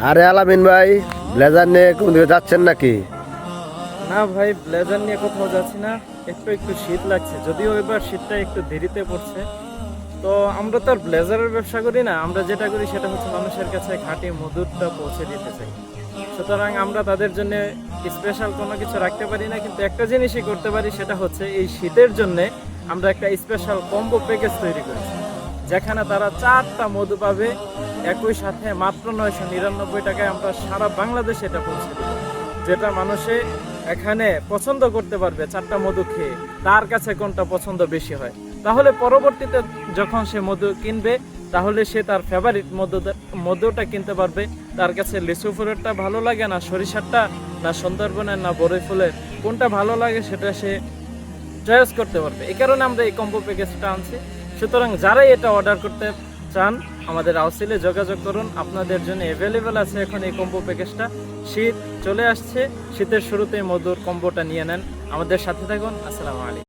আরে আলামিন ভাই, ব্লেজার নিয়ে কোন দিকে যাচ্ছেন নাকি? না ভাই, ব্লেজার নিয়ে কোথাও যাচ্ছি না। একটু একটু শীত লাগছে, যদিও এবার শীতটা একটু দেরিতে পড়ছে। তো আমরা তো আর ব্লেজারের ব্যবসা করি না, আমরা যেটা করি সেটা হচ্ছে মানুষের কাছে খাঁটি মধুরটা পৌঁছে দিতে চাই। সুতরাং আমরা তাদের জন্য স্পেশাল কোনো কিছু রাখতে পারি না, কিন্তু একটা জিনিসই করতে পারি, সেটা হচ্ছে এই শীতের জন্য আমরা একটা স্পেশাল কম্বো প্যাকেজ তৈরি করেছি, যেখানে তারা 4টা মধু পাবে একই সাথে মাত্র 999 টাকায়। আমরা সারা বাংলাদেশে এটা পৌঁছে দেব, যেটা মানুষে এখানে পছন্দ করতে পারবে। 4টা মধু খেয়ে তার কাছে কোনটা পছন্দ বেশি হয়, তাহলে পরবর্তীতে যখন সে মধু কিনবে, তাহলে সে তার ফেভারিট মধুটা কিনতে পারবে। তার কাছে লিচু ফুলেরটা ভালো লাগে না সরিষারটা, না সুন্দরবনের, না বরই ফুলের, কোনটা ভালো লাগে সেটা সে চয়েস করতে পারবে। এই কারণে আমরা এই কম্বো প্যাকেজটা আনছি। সুতরাং যারাই এটা অর্ডার করতে চান, আমাদের আউসিলে যোগাযোগ করুন। আপনাদের জন্য অ্যাভেলেবেল আছে এখন এই কম্বো প্যাকেজটা। শীত চলে আসছে, শীতের শুরুতেই মধুর কম্বোটা নিয়ে নেন। আমাদের সাথে থাকুন। আসসালামু আলাইকুম।